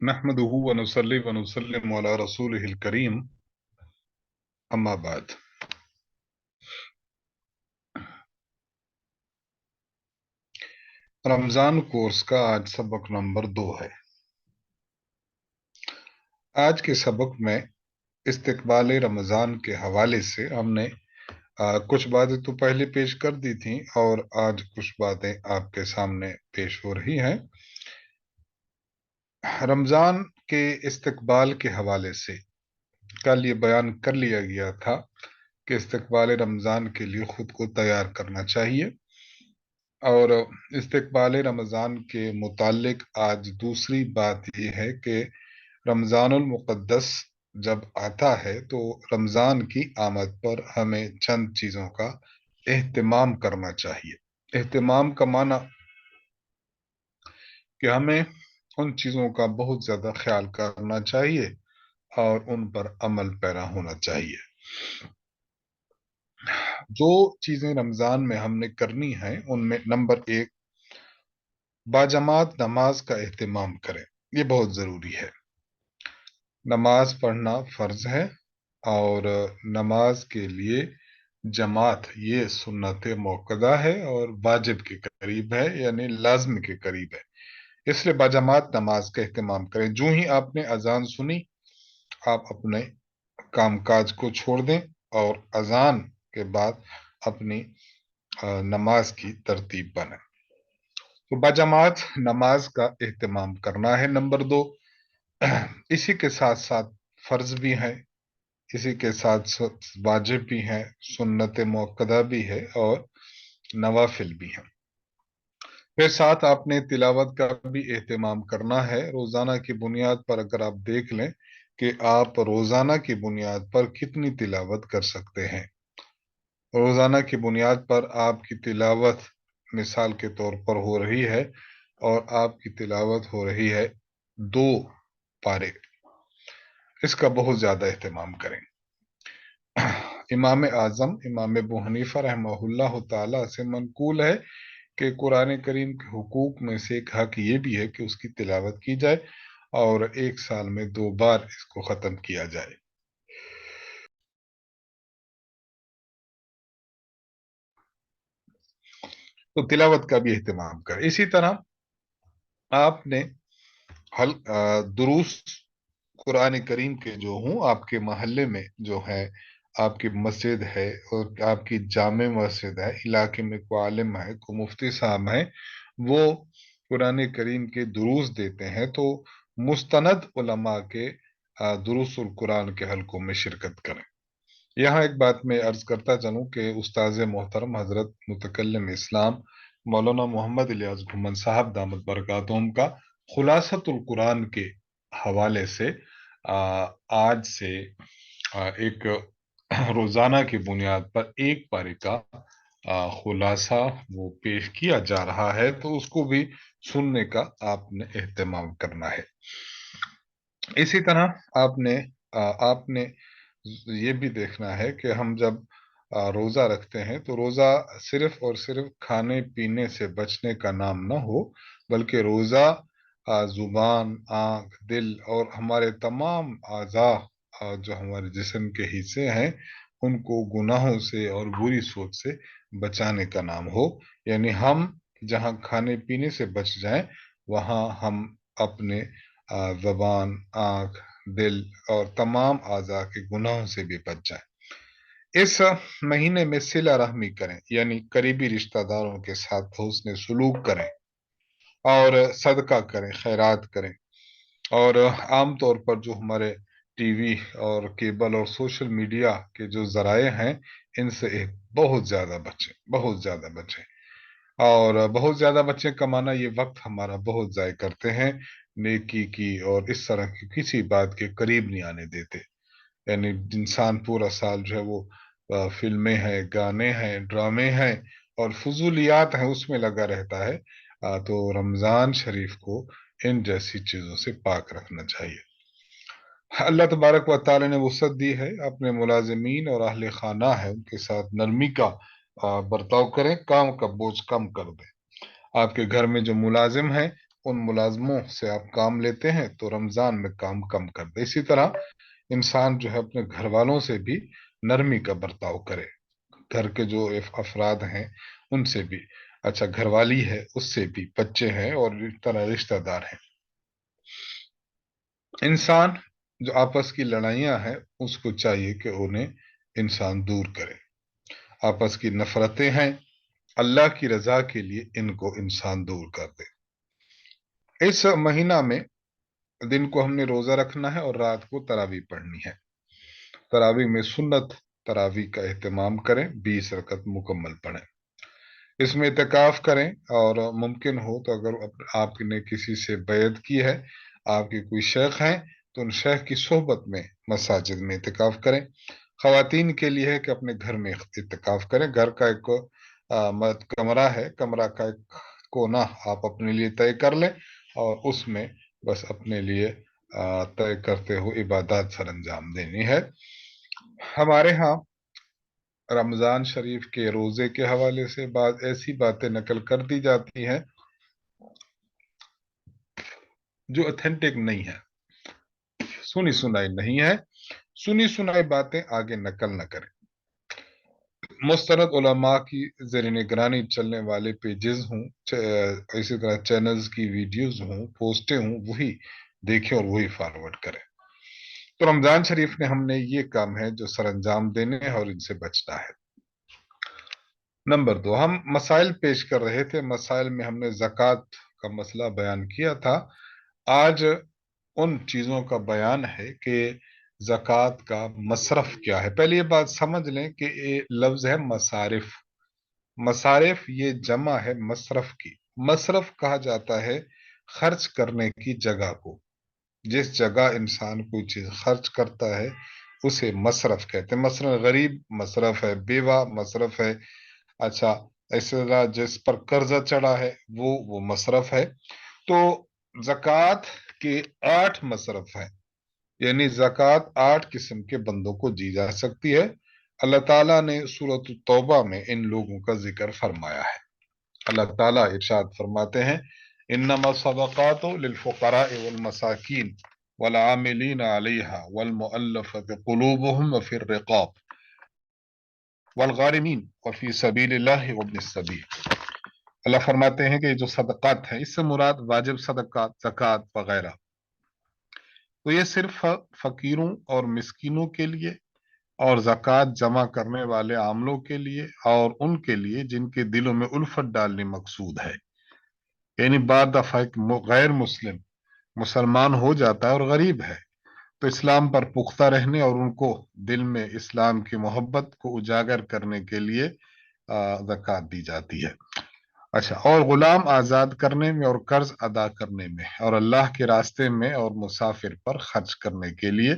नहमदुहु व नुसल्ली व नुसल्लिमु अला रसूलिहिल करीम, अम्मा बाद। रमजान कोर्स का आज सबक नंबर 2 है। आज के सबक में इस्तकबाल रमजान के हवाले से हमने कुछ बातें तो पहले पेश कर दी थी और आज कुछ बातें आपके सामने पेश हो रही हैं। रमजान के इस्तकबाल के हवाले से कल ये बयान कर लिया गया था कि इस्तकबाल रमजान के लिए खुद को तैयार करना चाहिए, और इस्तकबाल रमजान के मुतालिक आज दूसरी बात यह है कि रमजानुल मुक़द्दस जब आता है तो रमजान की आमद पर हमें चंद चीजों का एहतमाम करना चाहिए। एहतमाम का माना कि हमें उन चीजों का बहुत ज्यादा ख्याल करना चाहिए और उन पर अमल पैरा होना चाहिए। जो चीजें रमजान में हमने करनी है उनमें नंबर 1, बाजमात नमाज का एहतमाम करें। ये बहुत जरूरी है। नमाज पढ़ना फर्ज है और नमाज के लिए जमात ये सुन्नत मौक़दा है और वाजिब के करीब है, यानी लाज़म के करीब है। इसलिए बाजमात नमाज का एहतमाम करें। जो ही आपने अजान सुनी आप अपने कामकाज को छोड़ दें और अजान के बाद अपनी नमाज की तरतीब बने। तो बाजमात नमाज का एहतमाम करना है। नंबर 2, इसी के साथ साथ फर्ज भी है, इसी के साथ वाजिब भी है, सुन्नत मुअक्कदा भी है और नवाफिल भी है। फिर साथ आपने तिलावत का भी एहतमाम करना है। रोजाना की बुनियाद पर अगर आप देख लें कि आप रोजाना की बुनियाद पर कितनी तिलावत कर सकते हैं। रोजाना की बुनियाद पर आपकी तिलावत मिसाल के तौर पर हो रही है और आपकी तिलावत हो रही है 2 पारे, इसका बहुत ज्यादा एहतमाम करें। इमाम आजम इमाम अबू हनीफा रहमहुल्लाह ताला से मनकूल है कि कुरान करीम के हुकूक में से एक हक ये भी है कि उसकी तिलावत की जाए और एक साल में 2 बार इसको खत्म किया जाए। तो तिलावत का भी एहतमाम करें। इसी तरह आपने दुरूस कुरान करीम के जो हों आपके मोहल्ले में जो है, आपकी मस्जिद है और आपकी जामे मस्जिद है, इलाके में कोई आलिम है, कोई मुफ्ती साहब है, वो कुरान करीम के दुरूस देते हैं, तो मुस्तनद उलमा के दुरूसुल कुरान के हलकों में शिरकत करें। यहाँ एक बात मैं अर्ज करता चलूं कि उस्ताद मोहतरम हजरत मुतकल्लिम इस्लाम मौलाना मोहम्मद इलियास घुमन साहब दामद बरकातुहुम का खुलासतुल कुरान के हवाले से आज से एक रोजाना की बुनियाद पर 1 पारे का खुलासा वो पेश किया जा रहा है, तो उसको भी सुनने का आपने एहतमाम करना है। इसी तरह आपने ये भी देखना है कि हम जब रोजा रखते हैं तो रोजा सिर्फ और सिर्फ खाने पीने से बचने का नाम ना हो, बल्कि रोजा जुबान, आंख, दिल और हमारे तमाम आज़ा जो हमारे जिस्म के हिस्से हैं उनको गुनाहों से और बुरी सोच से बचाने का नाम हो। यानी हम जहां खाने पीने से बच जाएं वहां हम अपने जबान, आंख, दिल और तमाम आज़ा के गुनाहों से भी बच जाएं। इस महीने में सिला रहमी करें, यानी करीबी रिश्तेदारों के साथ हुस्न सुलूक करें और सदका करें, खैरात करें। और आम तौर पर जो हमारे टीवी और केबल और सोशल मीडिया के जो जराए हैं इनसे बहुत ज्यादा बचें, बहुत ज्यादा बचें। और बहुत ज्यादा बच्चे कमाना ये वक्त हमारा बहुत जाय करते हैं, नेकी की और इस तरह की किसी बात के करीब नहीं आने देते। यानी इंसान पूरा साल जो है वो फिल्में हैं, गाने हैं, ड्रामे हैं और फजूलियात हैं उसमें लगा रहता है। तो रमजान शरीफ को इन जैसी चीजों से पाक रखना चाहिए। अल्लाह तबारक व तआला ने वसअत दी है, अपने मुलाजिमीन और अहले खाना है उनके साथ नरमी का बर्ताव करें, काम का बोझ कम कर दें। आपके घर में जो मुलाजिम हैं उन मुलाजमों से आप काम लेते हैं तो रमजान में काम कम कर दे। इसी तरह इंसान जो है अपने घर वालों से भी नरमी का बर्ताव करे। घर के जो अफराद हैं उनसे भी, अच्छा घरवाली है उससे भी, बच्चे हैं और इस तरह रिश्तेदार हैं, इंसान जो आपस की लड़ाइयां हैं उसको चाहिए कि उन्हें इंसान दूर करे। आपस की नफरतें हैं, अल्लाह की रजा के लिए इनको इंसान दूर कर दे। इस महीना में दिन को हमने रोजा रखना है और रात को तरावी पढ़नी है। तरावी में सुन्नत तरावी का एहतमाम करें, 20 रकत मुकम्मल पढ़ें, इसमें इत्काफ करें। और मुमकिन हो तो अगर आपने किसी से बैत की है, आपके कोई शेख हैं, तो उन शेख की सोहबत में मसाजिद में इत्काफ करें। खवातीन के लिए है कि अपने घर में इत्काफ करें। घर का एक कमरा है, कमरा का एक कोना आप अपने लिए तय कर लें और उसमें बस अपने लिए तय करते हुए इबादत सर अंजाम देनी है। हमारे यहाँ रमजान शरीफ के रोजे के हवाले से बाद ऐसी बातें नकल कर दी जाती हैं जो ऑथेंटिक नहीं है, सुनी सुनाई नहीं है। सुनी सुनाई बातें आगे नकल न करें। मुस्तनद उलमा की ज़ेर निगरानी चलने वाले पेजेस हों, इसी तरह चैनल्स की वीडियोस हों, पोस्टें हों, वही देखें और वही फॉरवर्ड करें। तो रमजान शरीफ में हमने ये काम है जो सर अंजाम देने हैं और इनसे बचना है। नंबर 2, हम मसाइल पेश कर रहे थे। मसाइल में हमने ज़कात का मसला बयान किया था। आज उन चीजों का बयान है कि ज़कात का मसरफ क्या है। पहले ये बात समझ लें कि ये लफ्ज है मसारिफ। मसारिफ ये जमा है मसरफ की। मसरफ कहा जाता है खर्च करने की जगह को। जिस जगह इंसान कोई चीज खर्च करता है उसे मसरफ कहते हैं। मसलन गरीब मसरफ है, बेवा मसरफ है। अच्छा, इसी तरह जिस पर कर्जा चढ़ा है वो मसरफ है। तो जक़ात के 8 मसरफ हैं, यानी जक़ात 8 किस्म के बंदों को दी जा सकती है। अल्लाह ताला ने सूरत तौबा में इन लोगों का जिक्र फरमाया है। अल्लाह ताला इरशाद फरमाते हैं, इन्नमा सदक़ातु लिलफुक़राइ वल मसाकीन वल आमिलीन अलैहा वल मुअल्लफ़ति क़ुलूबुहुम व फिर रिक़ाब वल गारिमीन व फी सबीलिल्लाहि व इब्निस सबील। अल्लाह फरमाते हैं कि जो सदक़ात है, इससे मुराद वाजिब सदक़ात, ज़कात वगैरह, तो ये सिर्फ फकीरों और मिस्कीनों के लिए और ज़कात जमा करने वाले आमलों के लिए और उनके लिए जिनके दिलों में उल्फत डालने मकसूद है। यानी बाद दफा एक गैर मुस्लिम मुसलमान हो जाता है और गरीब है, तो इस्लाम पर पुख्ता रहने और उनको दिल में इस्लाम की मोहब्बत को उजागर करने के लिए ज़कात दी जाती है। अच्छा, और गुलाम आजाद करने में और कर्ज अदा करने में और अल्लाह के रास्ते में और मुसाफिर पर खर्च करने के लिए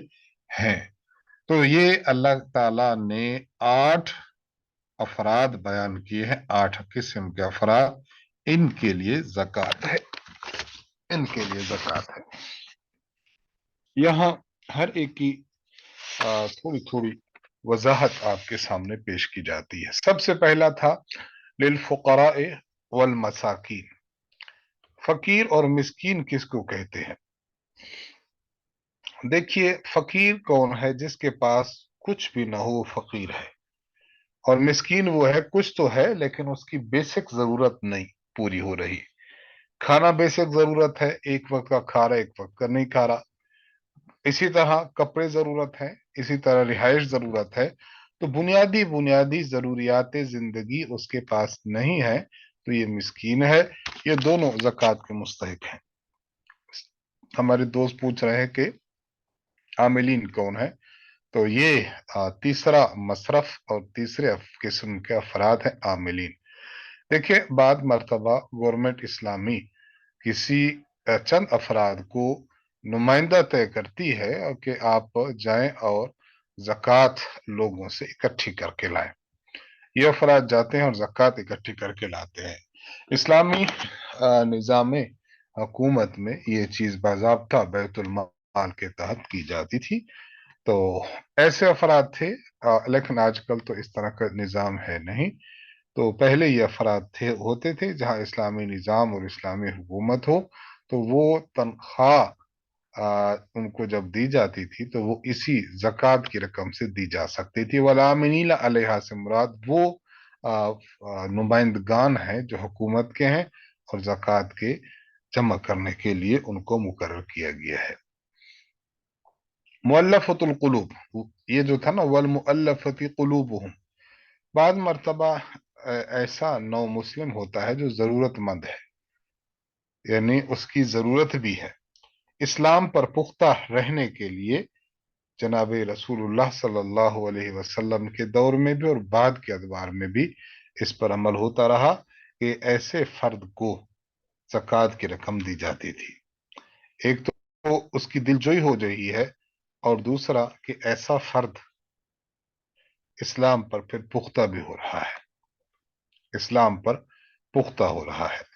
है। तो ये अल्लाह ताला ने 8 अफराद बयान किए हैं, 8 किस्म के अफराद, इनके लिए ज़कात है, इनके लिए ज़कात है। यहाँ हर एक की थोड़ी थोड़ी वजाहत आपके सामने पेश की जाती है। सबसे पहला था लिल फुक़राए वल मसाकीन। फकीर और मिस्कीन किसको कहते हैं? देखिए, फकीर कौन है? जिसके पास कुछ भी ना हो वो फकीर है। और मिस्कीन वो है कुछ तो है लेकिन उसकी बेसिक जरूरत नहीं पूरी हो रही। खाना बेसिक जरूरत है, एक वक्त का खा रहा, एक वक्त का नहीं खा रहा। इसी तरह कपड़े जरूरत है, इसी तरह रिहाइश जरूरत है। तो बुनियादी बुनियादी जरूरियात जिंदगी उसके पास नहीं है, तो ये मिस्कीन है। ये दोनों ज़कात के मुस्तहिक हैं। हमारे दोस्त पूछ रहे हैं कि आमिलीन कौन है? तो ये तीसरा मसरफ और तीसरे किस्म के अफराद हैं आमिलीन। देखिए, बाद मर्तबा गवर्नमेंट इस्लामी किसी चंद अफराद को नुमाइंदा तय करती है और कि आप जाएं और ज़कात लोगों से इकट्ठी करके लाएं। ये अफराद जाते हैं और ज़कात इकट्ठी करके लाते हैं। इस्लामी निज़ाम हुकूमत में ये चीज़ बाज़ाब्ता बैतुल माल के तहत की जाती थी। तो ऐसे अफराद थे, लेकिन आजकल तो इस तरह का निज़ाम है नहीं। तो पहले ये अफराद थे होते थे जहां इस्लामी निज़ाम और इस्लामी हुकूमत हो, تو وہ تنخواہ उनको जब दी जाती थी तो वो इसी जक़ात की रकम से दी जा सकती थी। वलामिनीला अलैहा से मुराद वो नुमाइंदगान हैं जो हुकूमत के हैं और जक़ात के जमा करने के लिए उनको मुकर्रर किया गया है। मुअल्लफतुल कुलूब, ये जो था ना, वल मुअल्लफती कुलूबुहुम, बाद मर्तबा ऐसा नौ मुस्लिम होता है जो जरूरतमंद है, यानी उसकी जरूरत भी है, इस्लाम पर पुख्ता रहने के लिए जनाब रसूलुल्लाह सल्लल्लाहु अलैहि वसल्लम के दौर में भी और बाद के अदवार में भी इस पर अमल होता रहा कि ऐसे फर्द को ज़कात की रकम दी जाती थी। एक तो उसकी दिलजोई हो रही है, और दूसरा कि ऐसा फर्द इस्लाम पर फिर पुख्ता भी हो रहा है, इस्लाम पर पुख्ता हो रहा है।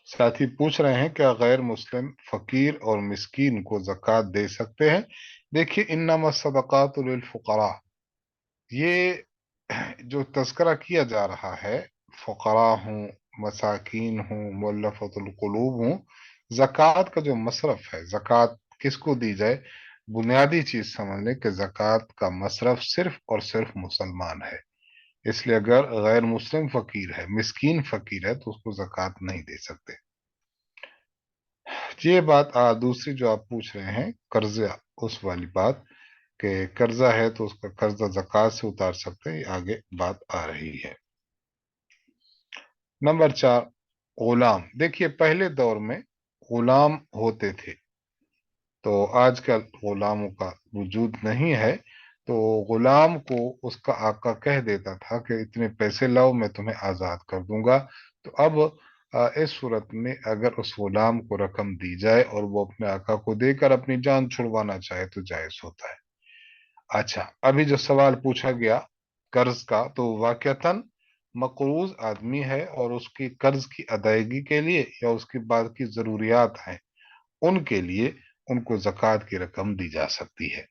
साथी पूछ रहे हैं क्या गैर मुस्लिम फकीर और मिस्कीन को ज़कात दे सकते हैं? देखिए, इन्नमा सदक़ातु लिल फुक़रा, ये जो तज़किरा किया जा रहा है, फ़ुक़रा हूँ, मसाकीन हूँ, मुअल्लफ़तुल क़ुलूब हूँ, ज़कात का जो मसरफ है, ज़कात किसको दी जाए, बुनियादी चीज़ समझ लें कि ज़कात का मसरफ सिर्फ और सिर्फ मुसलमान है। इसलिए अगर गैर मुस्लिम फ़कीर है, मिस्कीन फ़कीर है, तो उसको ज़कात नहीं दे सकते। ये बात दूसरी जो आप पूछ रहे हैं, कर्जा, उस वाली बात कि कर्जा है तो उसका कर्जा ज़कात से उतार सकते हैं, आगे बात आ रही है। नंबर 4, गुलाम। देखिए, पहले दौर में गुलाम होते थे, तो आजकल गुलामों का वजूद नहीं है, तो गुलाम को उसका आका कह देता था कि इतने पैसे लाओ, मैं तुम्हें आज़ाद कर दूंगा। तो अब इस सूरत में अगर उस गुलाम को रकम दी जाए और वो अपने आका को देकर अपनी जान छुड़वाना चाहे तो जायज होता है। अच्छा, अभी जो सवाल पूछा गया कर्ज का, तो वाकयातन मकरूज आदमी है और उसकी कर्ज की अदायगी के लिए या उसकी बाद की जरूरियात हैं, उनके लिए उनको ज़कात की रकम दी जा सकती है।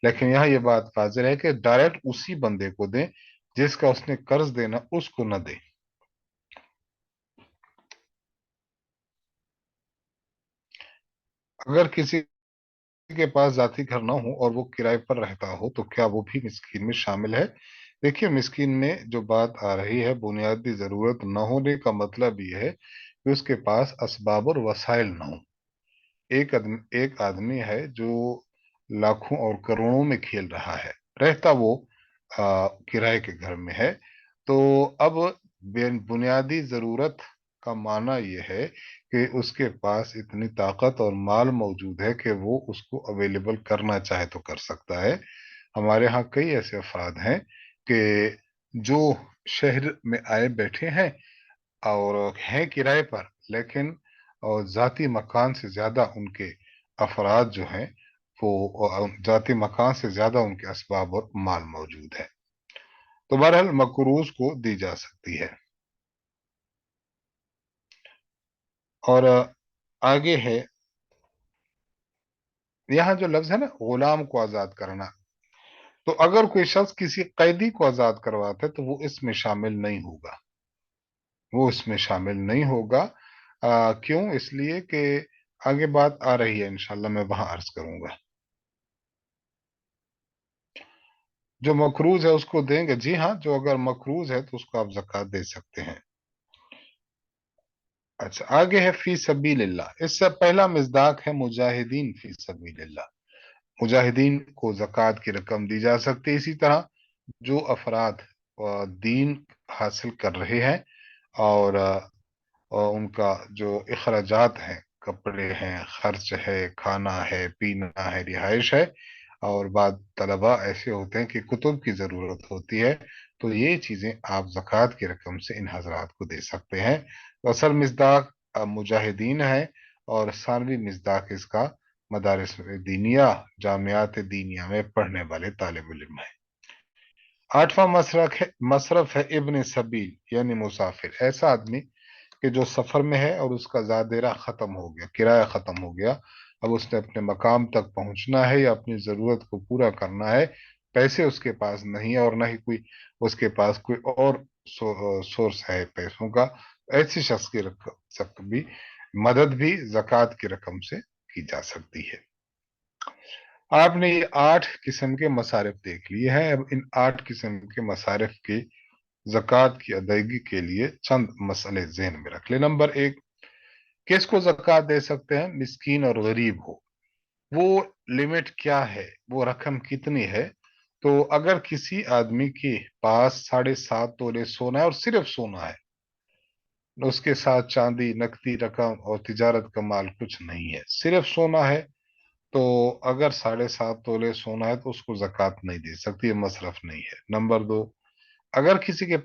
लेकिन यहाँ ये बात वाज़ेह है कि डायरेक्ट उसी बंदे को दें जिसका उसने कर्ज देना, उसको न दें। अगर किसी के पास जाती घर ना हो और वो किराए पर रहता हो तो क्या वो भी मिस्कीन में शामिल है? देखिए, मिस्कीन में जो बात आ रही है, बुनियादी जरूरत न होने का मतलब ये है कि उसके पास असबाब और वसाइल न हो। एक आदमी है जो लाखों और करोड़ों में खेल रहा है, रहता वो किराए के घर में है, तो अब बुनियादी जरूरत का माना यह है कि उसके पास इतनी ताकत और माल मौजूद है कि वो उसको अवेलेबल करना चाहे तो कर सकता है। हमारे यहाँ कई ऐसे अफराद हैं कि जो शहर में आए बैठे हैं और हैं किराए पर, लेकिन और जाती मकान से ज्यादा उनके अफराद जो हैं, वो जाती मकान से ज्यादा उनके असबाब और माल मौजूद है, तो बहरहाल मकरूज को दी जा सकती है। और आगे है, यहाँ जो लफ्ज है ना, गुलाम को आजाद करना, तो अगर कोई शख्स किसी कैदी को आजाद करवाता है तो वो इसमें शामिल नहीं होगा, वो इसमें शामिल नहीं होगा। क्यों? इसलिए कि आगे बात आ रही है, इंशाल्लाह मैं वहां अर्ज करूंगा। जो मकरूज है उसको देंगे, जी हाँ, जो अगर मकरूज है तो उसको आप जक़ात दे सकते हैं। अच्छा, आगे है फी सबीलिल्लाह। इससे पहला मिसदाक है मुजाहिदीन फी सबीलिल्लाह, मुजाहिदीन को जक़ात की रकम दी जा सकती है। इसी तरह जो अफराद दीन हासिल कर रहे हैं और उनका जो अखराजात हैं, कपड़े हैं, खर्च है, खाना है, पीना है, रिहाइश है, और बाद तलबा ऐसे होते हैं कि कुतुब की ज़रूरत होती है, तो ये चीज़ें आप ज़कात की रकम से इन हजरात को दे सकते हैं। तो असल मिसदाक मुजाहिदीन है, और सानवी मिसदाक इसका मदारिस दीनिया, जामियात दीनिया में पढ़ने वाले तालिब इल्म है। आठवां मसरफ है इब्न सबील, यानी मुसाफिर, ऐसा आदमी कि जो सफर में है और उसका ज़ादेरा खत्म हो गया, किराया खत्म हो गया, अब उसने अपने मकाम तक पहुंचना है या अपनी जरूरत को पूरा करना है, पैसे उसके पास नहीं है और ना ही कोई उसके पास कोई और सोर्स है पैसों का, ऐसे शख्स की रकम सब भी मदद भी ज़कात की रकम से की जा सकती है। आपने ये 8 किस्म के मसारिफ देख लिए हैं। अब इन 8 किस्म के मसारिफ की ज़कात की अदायगी के लिए चंद मसले ज़हन में रख ले। नंबर 1, किसको ज़कात दे सकते हैं? मिस्कीन और गरीब हो। वो लिमिट क्या है, वो रकम कितनी है? तो अगर किसी आदमी के पास 7.5 तोले सोना है और सिर्फ सोना है, उसके साथ चांदी, नकदी रकम और तिजारत का माल कुछ नहीं है, सिर्फ सोना है, तो अगर 7.5 तोले सोना है तो उसको जक़ात नहीं दे सकती, ये मसरफ नहीं है। नंबर 2, अगर किसी के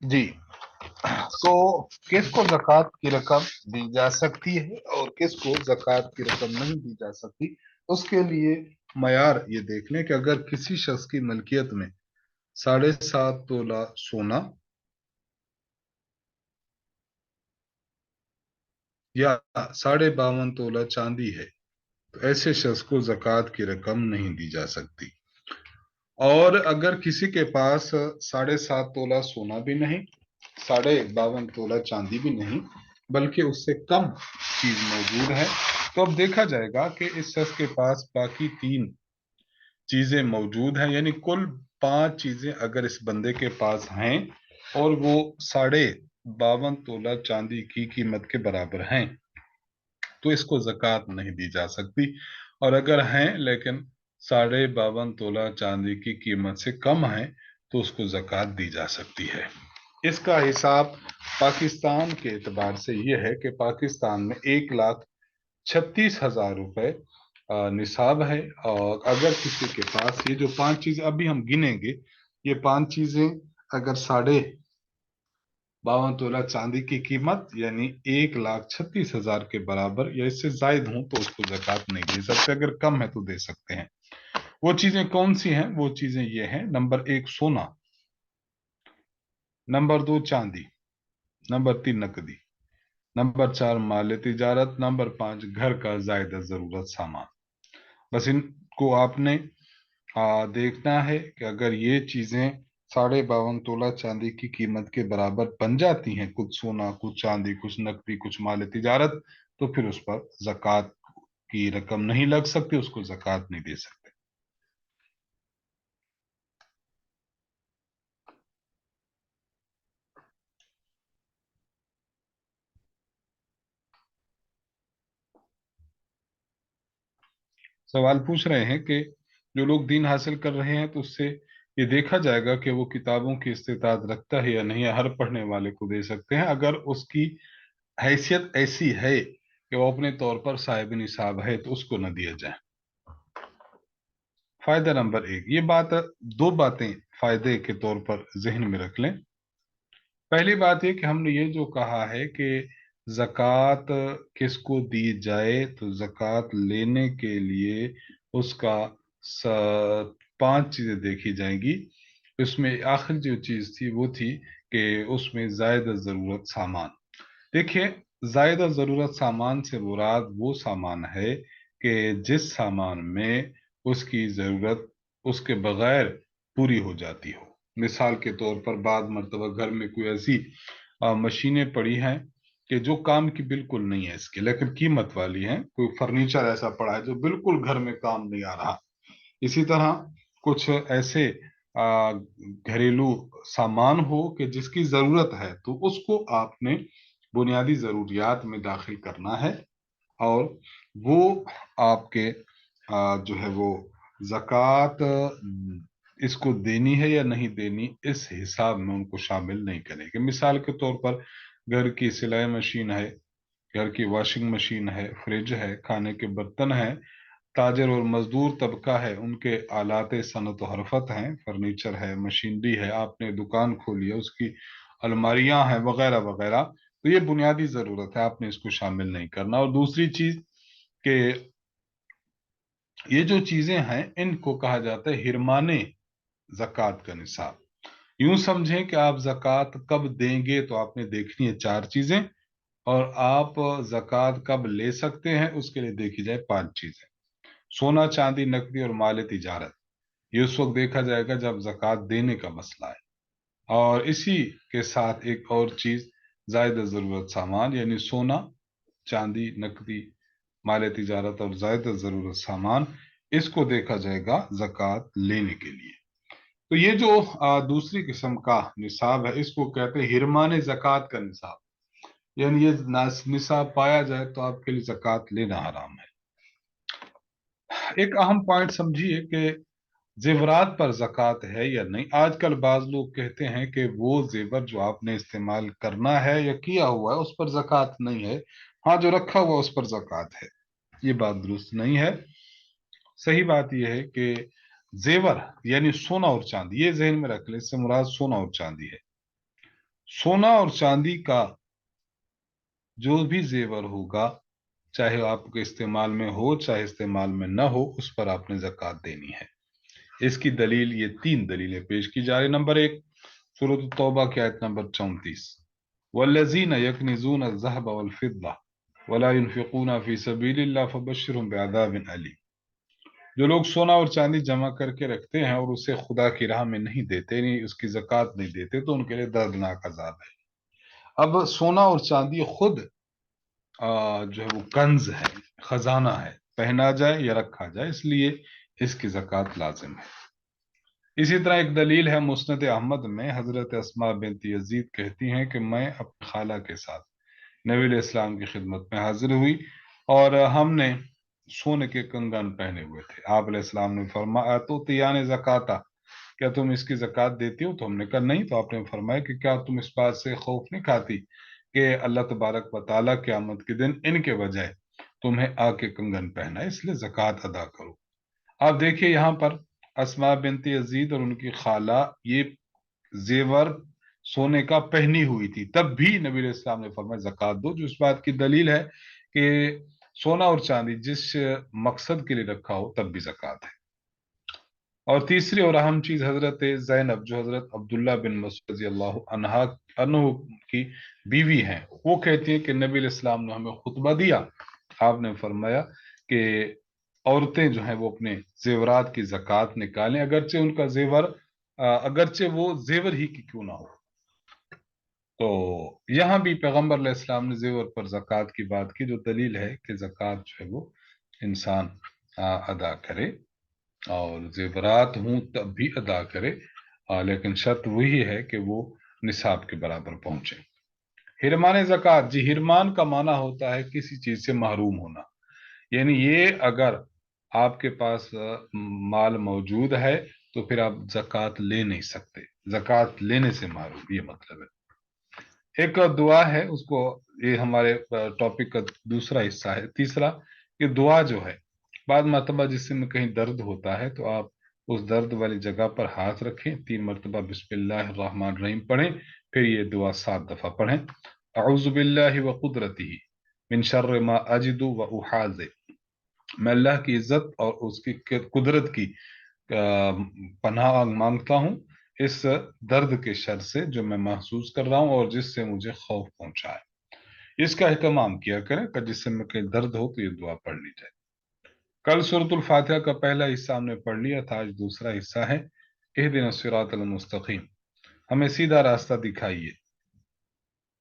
जी, तो किसको जक़ात की रकम दी जा सकती है और किसको जक़ात की रकम नहीं दी जा सकती, उसके लिए मयार ये देख लें कि अगर किसी शख्स की मलकियत में 7.5 तोला सोना या 52.5 तोला चांदी है, तो ऐसे शख्स को जक़ात की रकम नहीं दी जा सकती। और अगर किसी के पास 7.5 तोला सोना भी नहीं, 52.5 तोला चांदी भी नहीं, बल्कि उससे कम चीज मौजूद है, तो अब देखा जाएगा कि इस शख्स के पास बाकी 3 चीजें मौजूद हैं, यानी कुल 5 चीजें अगर इस बंदे के पास हैं और वो 52.5 तोला चांदी की कीमत के बराबर हैं, तो इसको जक़ात नहीं दी जा सकती। और अगर हैं लेकिन 52.5 तोला चांदी की कीमत से कम है, तो उसको जक़ात दी जा सकती है। इसका हिसाब पाकिस्तान के एतबार से यह है कि पाकिस्तान में 1,36,000 रुपए निसाब है। और अगर किसी के पास ये जो 5 चीजें अभी हम गिनेंगे, ये 5 चीजें अगर 52 तोला चांदी की कीमत यानी 1,36,000 के बराबर या इससे जायद हूं तो उसको जक़ात नहीं दे सकते, अगर कम है तो दे सकते हैं। वो चीजें कौन सी हैं? वो चीजें ये हैं: नंबर 1 सोना, नंबर 2 चांदी, नंबर 3 नकदी, नंबर 4 माल तिजारत, नंबर 5 घर का जायदा जरूरत सामान। बस इनको आपने देखना है कि अगर ये चीजें 52.5 तोला चांदी की कीमत के बराबर बन जाती हैं, कुछ सोना, कुछ चांदी, कुछ नकदी, कुछ माल तिजारत, तो फिर उस पर जक़ात की रकम नहीं लग सकती, उसको जक़ात नहीं दे सकते। सवाल पूछ रहे हैं कि जो लोग दीन हासिल कर रहे हैं तो उससे ये देखा जाएगा कि वो किताबों की इस्तेताद रखता है या नहीं, या हर पढ़ने वाले को दे सकते हैं। अगर उसकी हैसियत ऐसी है कि वो अपने तौर पर साहिब निसाब है, तो उसको न दिया जाए। फायदा नंबर 1, ये बात, 2 बातें फायदे के तौर पर जहन में रख लें। पहली बात ये कि हमने ये जो कहा है कि जक़ात किसको दी जाए, तो जक़ात लेने के लिए उसका स, 5 चीजें देखी जाएंगी। उसमें आखिर जो चीज थी वो थी کہ اس میں زائد ضرورت سامان، دیکھیے زائد ضرورت سامان سے مراد وہ سامان ہے کہ جس سامان میں اس کی ضرورت اس کے بغیر پوری ہو جاتی ہو۔ مثال کے طور پر بعض مرتبہ گھر میں کوئی ایسی مشینیں پڑی ہیں کہ جو کام کی بالکل نہیں ہے اس کے، لیکن قیمت والی ہیں، کوئی فرنیچر ایسا پڑا ہے جو بالکل گھر میں کام نہیں آ رہا۔ اسی طرح کچھ ایسے گھریلو سامان ہو کہ جس کی ضرورت ہے تو اس کو آپ نے بنیادی ضروریات میں داخل کرنا ہے، اور وہ آپ کے جو ہے وہ زکوٰۃ اس کو دینی ہے یا نہیں دینی، اس حساب میں ان کو شامل نہیں کرے گی۔ مثال کے طور پر گھر کی سلائی مشین ہے، گھر کی واشنگ مشین ہے، فریج ہے، کھانے کے برتن ہیں، تاجر اور مزدور طبقہ ہے، ان کے آلات صنعت و حرفت ہیں، فرنیچر ہے، مشینری ہے، آپ نے دکان کھولی ہے، اس کی الماریاں ہیں وغیرہ وغیرہ، تو یہ بنیادی ضرورت ہے، آپ نے اس کو شامل نہیں کرنا۔ اور دوسری چیز کہ یہ جو چیزیں ہیں ان کو کہا جاتا ہے حرمان زکوٰۃ کا نصاب۔ یوں سمجھیں کہ آپ زکوٰۃ کب دیں گے تو آپ نے دیکھنی ہے 4 چیزیں، اور آپ زکوٰۃ کب لے سکتے ہیں اس کے لیے دیکھی جائے 5 چیزیں: سونا، چاندی، نقدی اور مال تجارت۔ یہ اس وقت دیکھا جائے گا جب زکوٰۃ دینے کا مسئلہ ہے۔ اور اسی کے ساتھ ایک اور چیز زائد ضرورت سامان، یعنی سونا، چاندی، نقدی، مال تجارت اور زائد ضرورت سامان، اس کو دیکھا جائے گا زکوٰۃ لینے کے لیے۔ تو یہ جو دوسری قسم کا نصاب ہے اس کو کہتے ہیں حرمان زکوٰۃ کا نصاب، یعنی یہ نصاب پایا جائے تو آپ کے لیے زکوٰۃ لینا حرام ہے۔ ایک اہم پوائنٹ سمجھیے کہ زیورات پر زکوٰۃ ہے یا نہیں۔ آج کل بعض لوگ کہتے ہیں کہ وہ زیور جو آپ نے استعمال کرنا ہے یا کیا ہوا ہے اس پر زکوٰۃ نہیں ہے، ہاں جو رکھا ہوا اس پر زکوٰۃ ہے۔ یہ بات درست نہیں ہے۔ صحیح بات یہ ہے کہ زیور یعنی سونا اور چاندی، یہ ذہن میں رکھ لیں، اس سے مراد سونا اور چاندی ہے۔ سونا اور چاندی کا جو بھی زیور ہوگا، چاہے آپ کے استعمال میں ہو چاہے استعمال میں نہ ہو، اس پر آپ نے زکوٰۃ دینی ہے۔ اس کی دلیل، یہ 3 دلیلیں پیش کی جا رہی۔ نمبر 1، سورۃ التوبہ کی آیت نمبر 34، والذین یکنزون الذهب والفضة ولا ينفقون فی سبیل اللہ فبشرهم بعذاب علیم۔ جو لوگ سونا اور چاندی جمع کر کے رکھتے ہیں اور اسے خدا کی راہ میں نہیں دیتے، نہیں اس کی زکوٰۃ نہیں دیتے، تو ان کے لیے دردناک عذاب ہے۔ اب سونا اور چاندی خود جو ہے وہ کنز ہے، خزانہ ہے، پہنا جائے یا رکھا جائے، اس لیے اس کی زکوٰۃ لازم ہے۔ اسی طرح ایک دلیل ہے مسند احمد میں، حضرت اسماء بنت یزید کہتی ہیں کہ میں اپنی خالہ کے ساتھ نبی علیہ السلام کی خدمت میں حاضر ہوئی اور ہم نے سونے کے کنگن پہنے ہوئے تھے۔ آپ علیہ السلام نے فرمایا تو تیان زکاتا، کیا تم اس کی زکوٰۃ دیتی ہو؟ تو ہم نے کہا نہیں۔ تو آپ نے فرمایا کہ کیا تم اس بات سے خوف نہیں کھاتی کہ اللہ تبارک و تعالیٰ قیامت کے دن ان کے بجائے تمہیں آ کے کنگن پہنا ہے، اس لیے زکوٰۃ ادا کرو۔ آپ دیکھیے یہاں پر اسماء بنت یزید اور ان کی خالہ یہ زیور سونے کا پہنی ہوئی تھی، تب بھی نبی علیہ السلام نے فرمایا زکوٰۃ دو، جو اس بات کی دلیل ہے کہ سونا اور چاندی جس مقصد کے لیے رکھا ہو تب بھی زکوٰۃ ہے۔ اور تیسری اور اہم چیز، حضرت زینب جو حضرت عبداللہ بن مسعود رضی اللہ عنہ کی بیوی ہیں، وہ کہتی ہیں کہ نبی علیہ السلام نے ہمیں خطبہ دیا، آپ نے فرمایا کہ عورتیں جو ہیں وہ اپنے زیورات کی زکوٰۃ نکالیں، اگرچہ ان کا زیور اگرچہ وہ زیور ہی کی کیوں نہ ہو۔ تو یہاں بھی پیغمبر علیہ السلام نے زیور پر زکوٰۃ کی بات کی، جو دلیل ہے کہ زکوٰۃ جو ہے وہ انسان ادا کرے، اور زیورات ہوں تب بھی ادا کرے، لیکن شرط وہی ہے کہ وہ نصاب کے برابر پہنچے۔ حرمان زکوٰۃ، جی حرمان کا معنی ہوتا ہے کسی چیز سے محروم ہونا، یعنی یہ اگر آپ کے پاس مال موجود ہے تو پھر آپ زکوٰۃ لے نہیں سکتے، زکوٰۃ لینے سے محروم، یہ مطلب ہے۔ ایک دعا ہے، اس کو، یہ ہمارے ٹاپک کا دوسرا حصہ ہے۔ تیسرا، یہ دعا جو ہے، بعض مرتبہ جسم میں کہیں درد ہوتا ہے تو آپ اس درد والی جگہ پر ہاتھ رکھیں، 3 مرتبہ بسم اللہ الرحمن الرحیم پڑھیں، پھر یہ دعا 7 دفعہ پڑھیں: اعوذ باللہ وقدرتہ من شر ما اجد و احاذر، میں اللہ کی عزت اور اس کی قدرت کی پناہ مانگتا ہوں इस दर्द के शर से जो मैं महसूस कर रहा हूँ और जिससे मुझे खौफ पहुंचा है। इसका एहतमाम किया करें कि जिससे में कहीं दर्द हो तो ये दुआ पढ़ ली जाए। कल सूरतुल फातिहा का पहला हिस्सा हमने पढ़ लिया था, आज दूसरा हिस्सा है इहदिना सिरातल मुस्तकीम, हमें सीधा रास्ता दिखाइए।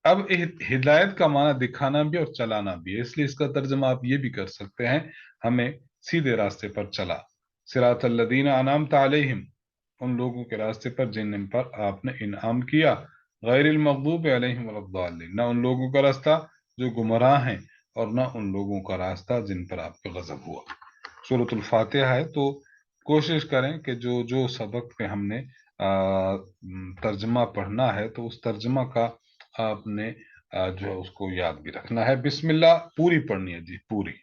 अब हिदायत का माना दिखाना भी और चलाना भी है, इसलिए इसका तर्जमा आप ये भी कर सकते हैं, हमें सीधे रास्ते पर चला। सिरातल लदीना अनामता अलैहिम, उन लोगों के रास्ते पर जिन पर आपने इनाम किया, गैरिल मगदूब अलैहिम वलद्दालिन, ना उन लोगों का रास्ता जो गुमराह हैं और ना उन लोगों का रास्ता जिन पर आप पे गजब हुआ। सूरतुल फातिहा है, तो कोशिश करें कि जो जो सबक पे हमने तर्जमा पढ़ना है तो उस तर्जमा का आपने जो है उसको याद भी रखना है। बिस्मिल्लाह पूरी पढ़नी है जी, पूरी।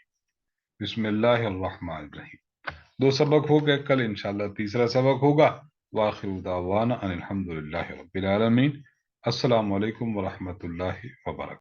बिस्मिल्लाहिर्रहमानिर्रहीम। दो सबक हो गए, कल इंशाल्लाह तीसरा सबक होगा। वाखिरु दावाना अनिल हम्दुलिल्लाहि रब्बिल आलमीन। अस्सलामु अलैकुम व रहमतुल्लाहि व बरकातहू।